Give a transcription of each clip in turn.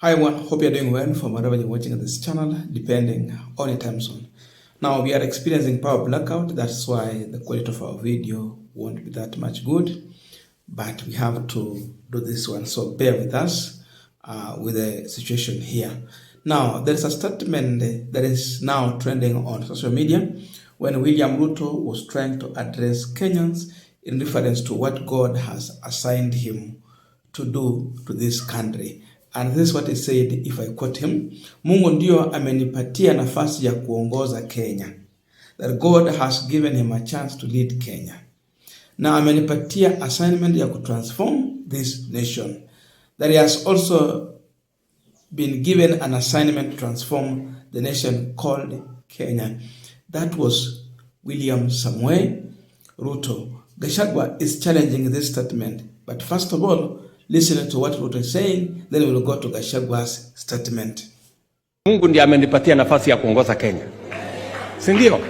Hi everyone, hope you're doing well from wherever you're watching this channel, depending on your time zone. Now we are experiencing power blackout, that's why the quality of our video won't be that much good, but we have to do this one, so bear with us with the situation here. Now there's a statement that is now trending on social media when William Ruto was trying to address Kenyans in reference to what God has assigned him to do to this country. And this is what he said, if I quote him, Mungu ndio amenipatia nafasi ya kuongoza Kenya. That God has given him a chance to lead Kenya. Na amenipatia assignment ya kutransform this nation. That he has also been given an assignment to transform the nation called Kenya. That was William Samuel Ruto. Gachagua is challenging this statement. But first of all, listen to what Ruto is saying, then we will go to Gachagua's statement. Mungu ndiye amenipatia nafasi ya kuongoza Kenya. Si ndio?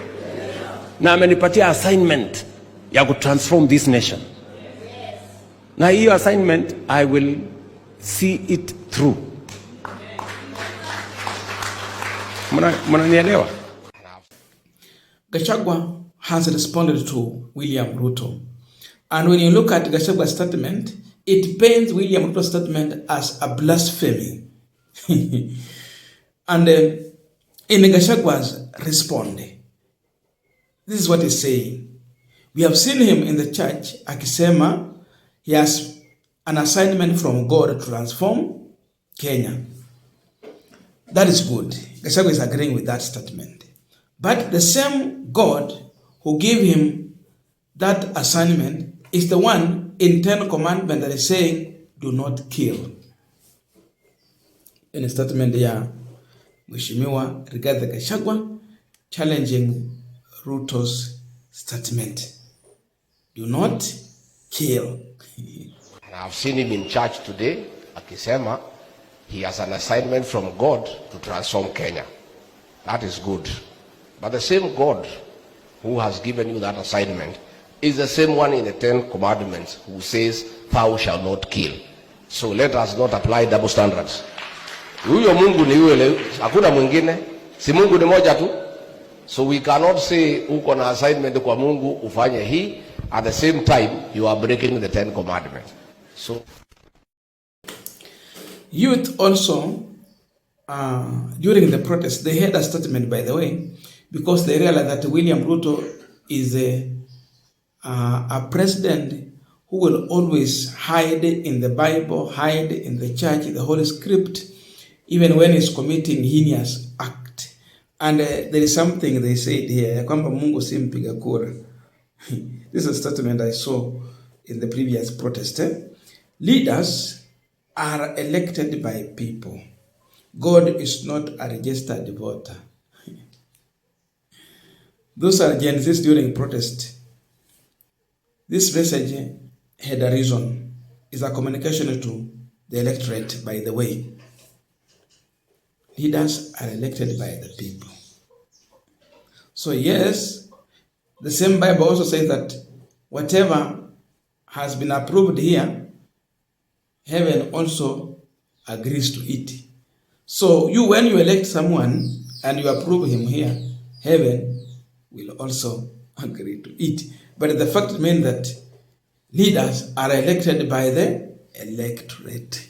Na amenipatia assignment ya kutransform this nation. Na hiyo assignment I will see it through. Mnanielewa? Gachagua has responded to William Ruto. And when you look at Gachagua's statement, it paints William Ruto's statement as a blasphemy. And in Gachagua's response, this is what he's saying. We have seen him in the church, akisema, he has an assignment from God to transform Kenya. That is good. Gachagua is agreeing with that statement. But the same God who gave him that assignment is the one in 10 commandments that is saying, do not kill. In a statement here, Mheshimiwa Rigathi Gachagua challenging Ruto's statement. Do not kill. And I've seen him in church today, akisema, he has an assignment from God to transform Kenya. That is good. But the same God who has given you that assignment is the same one in the 10 commandments who says, thou shalt not kill. So let us not apply double standards. Huyo Mungu ni yule, hakuna mwingine. Si Mungu ni moja tu. So we cannot say uko na assignment kwa Mungu ufanye hii, at the same time you are breaking the 10 commandments. So youth also, during the protest, they had a statement, by the way, because they realized that William Ruto is a president who will always hide in the Bible, hide in the church, in the Holy Script, even when he's committing heinous act. And there is something they said here, kwamba Mungu si mpiga kura. This is a statement I saw in the previous protest. Leaders are elected by people. God is not a registered voter. Those are Gen Zs during protest. This message had a reason. It's a communication to the electorate, by the way. Leaders are elected by the people. So yes, the same Bible also says that whatever has been approved here, heaven also agrees to it. So when you elect someone and you approve him here, heaven will also agree to it. But the fact means that leaders are elected by the electorate.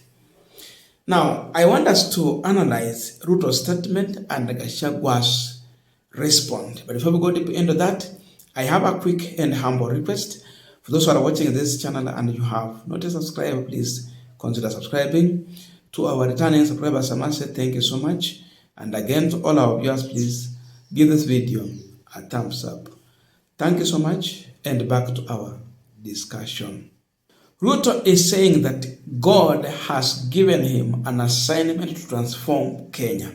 Now, I want us to analyze Ruto's statement and Gachagua's response. But before we go deep into that, I have a quick and humble request. For those who are watching this channel and you have not subscribed, please consider subscribing. To our returning subscribers, I must say thank you so much. And again, to all our viewers, please give this video a thumbs up. Thank you so much, and back to our discussion. Ruto is saying that God has given him an assignment to transform Kenya.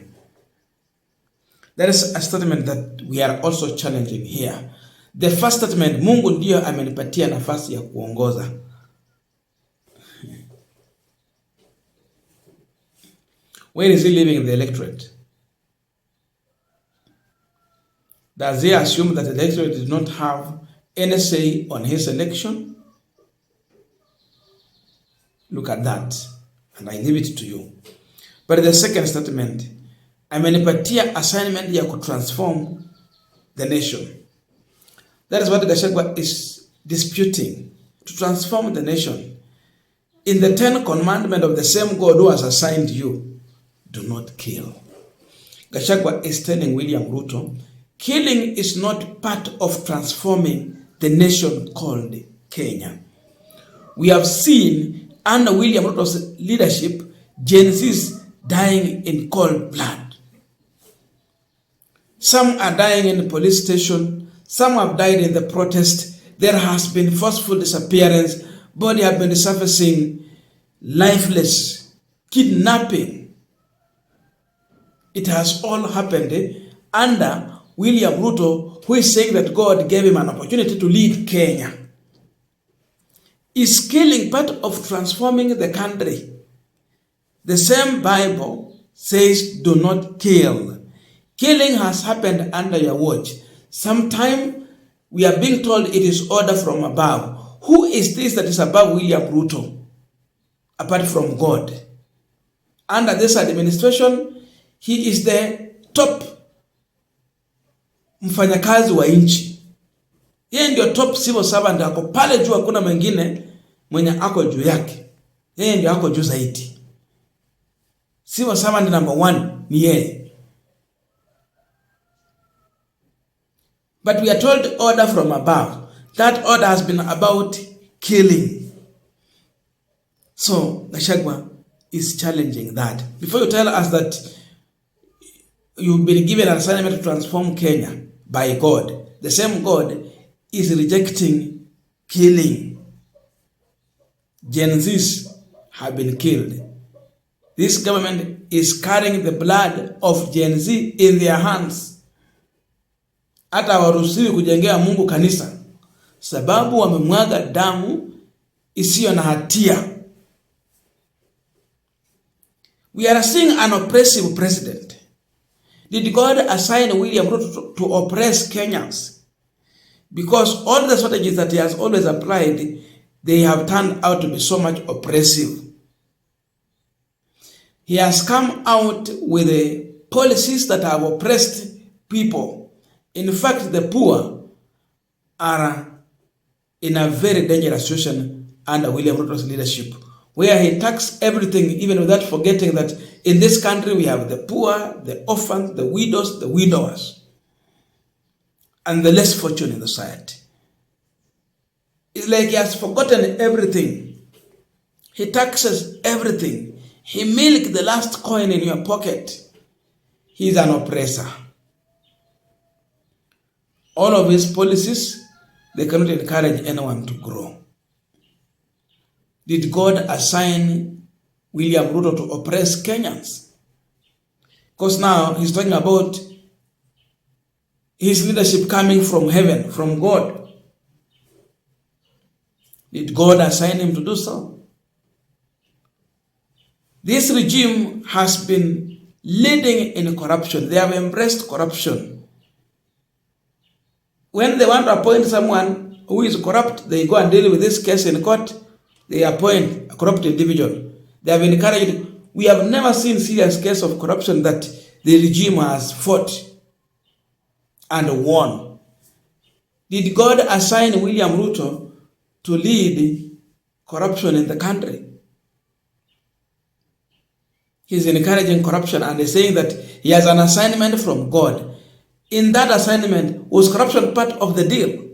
There is a statement that we are also challenging here. The first statement, Mungu ndio amenipatia nafasi ya kuongoza. Where is he leaving the electorate? Does he assume that the electorate did not have any say on his election? Look at that, and I leave it to you. But the second statement, amenipatia assignment ya kutransform the nation. That is what Gachagua is disputing, to transform the nation. In the 10 commandments of the same God who has assigned you, do not kill. Gachagua is telling William Ruto, killing is not part of transforming the nation called Kenya. We have seen under William Ruto's leadership, Gen Zs dying in cold blood. Some are dying in the police station. Some have died in the protest. There has been forceful disappearance. Bodies have been resurfacing, lifeless, kidnapping. It has all happened under William Ruto, who is saying that God gave him an opportunity to lead Kenya. Is killing part of transforming the country? The same Bible says, do not kill. Killing has happened under your watch. Sometime we are being told it is order from above. Who is this that is above William Ruto, apart from God? Under this administration, he is the top mfanyakazi wa nchi. Yeye ndio top civil servant, ako pale juu, hakuna mwingine mwenye ako juu yake. Yeye ndio ako juu zaidi. Civil servant number 1 ni yeye. But we are told order from above. That order has been about killing. So Gachagua is challenging that. Before you tell us that you've been given an assignment to transform Kenya by God, the same God is rejecting killing. Gen Zs have been killed. This government is carrying the blood of Gen Z in their hands. Hata waruhusiwi kujengea Mungu kanisa, sababu wamemwaga damu isiyo na hatia. We are seeing an oppressive president. Did God assign William Ruto to oppress Kenyans? Because all the strategies that he has always applied, they have turned out to be so much oppressive. He has come out with the policies that have oppressed people. In fact, the poor are in a very dangerous situation under William Ruto's leadership, where he taxes everything, even without forgetting that in this country we have the poor, the orphans, the widows, the widowers, and the less fortunate in the society. It's like he has forgotten everything. He taxes everything. He milks the last coin in your pocket. He's an oppressor. All of his policies, they cannot encourage anyone to grow. Did God assign William Ruto to oppress Kenyans? Because now he's talking about his leadership coming from heaven, from God. Did God assign him to do so? This regime has been leading in corruption. They have embraced corruption. When they want to appoint someone who is corrupt, they go and deal with this case in court. They appoint a corrupt individual. They have encouraged. We have never seen serious case of corruption that the regime has fought and won. Did God assign William Ruto to lead corruption in the country? He's encouraging corruption and he's saying that he has an assignment from God. In that assignment, was corruption part of the deal?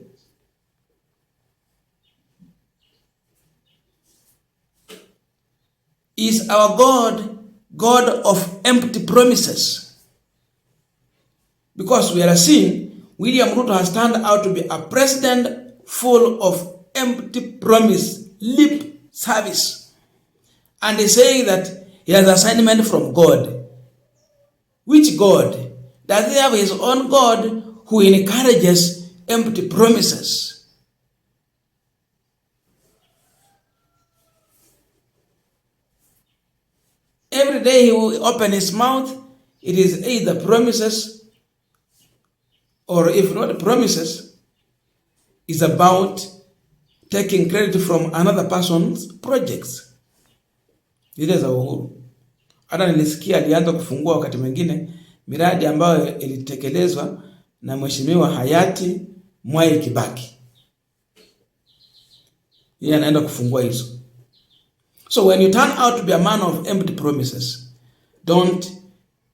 Is our God God of empty promises? Because we are seeing William Ruto has turned out to be a president full of empty promise, lip service. And he's saying that he has an assignment from God. Which God? Does he have his own God who encourages empty promises? Every day he will open his mouth, it is either promises or if not promises, is about taking credit from another person's projects. It is our whole. Hata nilisikia alianza kufungua wakati mwingine miradi ambayo ilitekelezwa na mheshimiwa hayati Mwai Kibaki. Yeye anaenda kufungua hizo. So when you turn out to be a man of empty promises, don't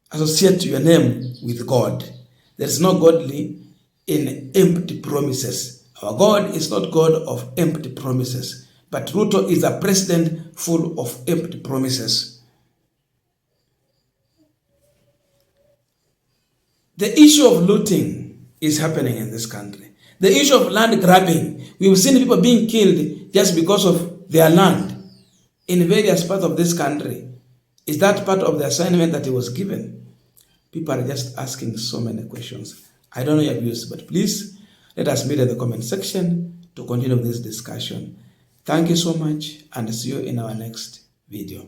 associate your name with God. There is no godly in empty promises. Our God is not God of empty promises. But Ruto is a president full of empty promises. The issue of looting is happening in this country. The issue of land grabbing. We've seen people being killed just because of their land in various parts of this country. Is that part of the assignment that he was given? People are just asking so many questions. I don't know your views, but please let us meet in the comment section to continue this discussion. Thank you so much, and see you in our next video.